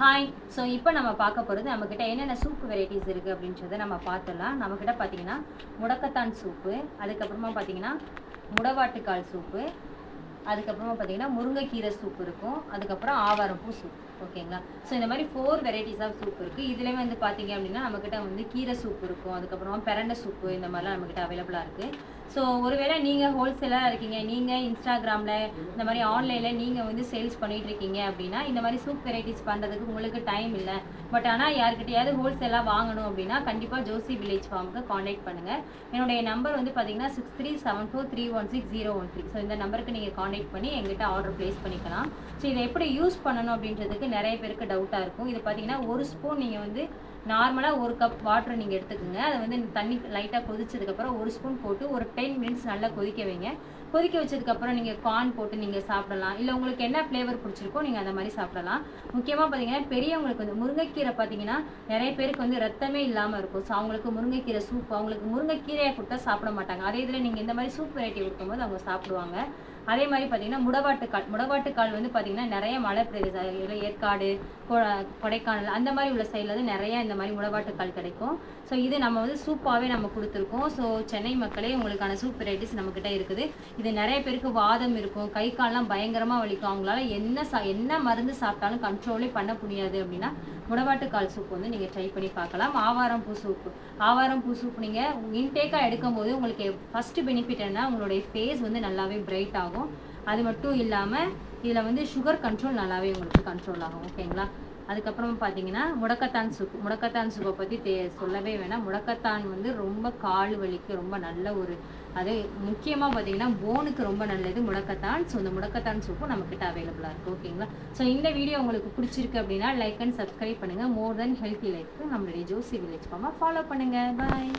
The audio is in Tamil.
ஹாய். ஸோ இப்போ நம்ம பார்க்க போகிறது நம்மக்கிட்ட என்னென்ன சூப் வெரைட்டிஸ் இருக்குது அப்படின்றத நம்ம பார்த்துடலாம். நம்மக்கிட்ட பார்த்தீங்கன்னா முடக்கத்தான் சூப்பு, அதுக்கப்புறமா பார்த்தீங்கன்னா முடவாட்டுக்கால் சூப்பு, அதுக்கப்புறமா பார்த்தீங்கன்னா முருங்கைக்கீரை சூப் இருக்கும், அதுக்கப்புறம் ஆவாரம்பூ சூப். ஓகேங்களா? ஸோ இந்த மாதிரி 4 வெரைட்டிஸ் ஆஃப் சூப் இருக்குது. இதுலேயே வந்து பார்த்தீங்க அப்படின்னா நம்மக்கிட்ட வந்து கீரை சூப் இருக்கும், அதுக்கப்புறமா பிரண்டை சூப்பு, இந்த மாதிரிலாம் நம்மக்கிட்ட அவைலபிளாக இருக்குது. ஸோ ஒருவேளை நீங்கள் ஹோல்சேலாக இருக்கீங்க, நீங்கள் இன்ஸ்டாகிராமில் இந்த மாதிரி ஆன்லைனில் நீங்கள் வந்து சேல்ஸ் பண்ணிகிட்டு இருக்கீங்க அப்படின்னா இந்த மாதிரி சூப் வெரைட்டிஸ் பண்ணுறதுக்கு உங்களுக்கு டைம் இல்லை, பட் ஆனால் யார்கிட்டையாவது ஹோல்சேலாக வாங்கணும் அப்படின்னா கண்டிப்பாக ஜோசி வில்லேஜ் ஃபார்முக்கு காண்டாக்ட் பண்ணுங்கள். என்னுடைய நம்பர் வந்து பார்த்தீங்கன்னா 6374316013. ஸோ இந்த நம்பருக்கு நீங்கள் காண்டாக்ட் பண்ணி எங்கிட்ட ஆர்டர் ப்ளேஸ் பண்ணிக்கலாம். ஸோ இதை எப்படி யூஸ் பண்ணணும் அப்படின்றதுக்கு நிறைய பேருக்கு டவுட்டாக இருக்கும். இது பார்த்தீங்கன்னா ஒரு ஸ்பூன் நீங்கள் வந்து நார்மலாக ஒரு கப் வாட்டர் நீங்கள் எடுத்துக்கோங்க. அதை வந்து தண்ணி லைட்டாக கொதிச்சதுக்கப்புறம் ஒரு ஸ்பூன் போட்டு ஒரு 10 மினிட்ஸ் நல்லா கொதிக்க வைங்க. கொதிக்க வச்சதுக்கப்புறம் நீங்கள் கார்ன் போட்டு நீங்கள் சாப்பிடலாம், இல்லை உங்களுக்கு என்ன ஃப்ளேவர் பிடிச்சிருக்கோ நீங்கள் அந்த மாதிரி சாப்பிடலாம். முக்கியமாக பார்த்தீங்கன்னா பெரியவங்களுக்கு வந்து முருங்கைக்கீரை பார்த்தீங்கன்னா நிறைய பேருக்கு வந்து ரத்தமே இல்லாமல் இருக்கும். ஸோ அவங்களுக்கு முருங்கைக்கீரை சூப், அவங்களுக்கு முருங்கைக்கீரையை கொடுத்தா சாப்பிட மாட்டாங்க. அதே இதில் நீங்கள் இந்த மாதிரி சூப் வெரைட்டி கொடுக்கும்போது அவங்க சாப்பிடுவாங்க. அதே மாதிரி பார்த்தீங்கன்னா முடவாட்டுக்கால் வந்து பார்த்தீங்கன்னா நிறைய மலை பிரதேசம், ஏற்காடு, கொடைக்கானல் அந்த மாதிரி உள்ள சைடில் வந்து நிறைய இந்த மாதிரி முடவாட்டுக்கால் கிடைக்கும். ஸோ இது நம்ம வந்து சூப்பாகவே நம்ம கொடுத்துருக்கோம். ஸோ சென்னை மக்களே உங்களுக்கான சூப் வெரைட்டிஸ் நம்மக்கிட்ட இருக்குது. இது நிறைய பேருக்கு வாதம் இருக்கும், கை கால்லாம் பயங்கரமாக வலிக்கும், அவங்களால என்ன மருந்து சாப்பிட்டாலும் கண்ட்ரோலே பண்ண முடியாது அப்படின்னா முடவாட்டுக்கால் சூப் வந்து நீங்கள் ட்ரை பண்ணி பார்க்கலாம். ஆவாரம்பூ சூப் நீங்கள் இன்டேக்காக எடுக்கும் போது உங்களுக்கு ஃபஸ்ட்டு பெனிஃபிட் என்ன, உங்களுடைய ஃபேஸ் வந்து நல்லாவே பிரைட் ஆகும். அது மட்டும் இல்லாமல் இதில் வந்து சுகர் கண்ட்ரோல் நல்லாவே உங்களுக்கு கண்ட்ரோல் ஆகும். ஓகேங்களா? அதுக்கப்புறம் பார்த்தீங்கன்னா முடக்கத்தான் சூப்பை பற்றி சொல்லவே வேணாம். முடக்கத்தான் வந்து ரொம்ப கால் வலிக்கு ரொம்ப நல்ல ஒரு, அது முக்கியமாக பார்த்தீங்கன்னா போனுக்கு ரொம்ப நல்லது முடக்கத்தான். ஸோ இந்த முடக்கத்தான் சூப்பும் நம்மக்கிட்ட அவைலபிளாக இருக்குது. ஓகேங்களா? ஸோ இந்த வீடியோ உங்களுக்கு பிடிச்சிருக்கு அப்படின்னா லைக் அண்ட் சப்ஸ்கிரைப் பண்ணுங்கள். மோர் தென் ஹெல்த்தி லைஃப்க்கு நம்மளுடைய ஜோசி வில்லேஜ் ஃபார்மை ஃபாலோ பண்ணுங்கள். பாய்.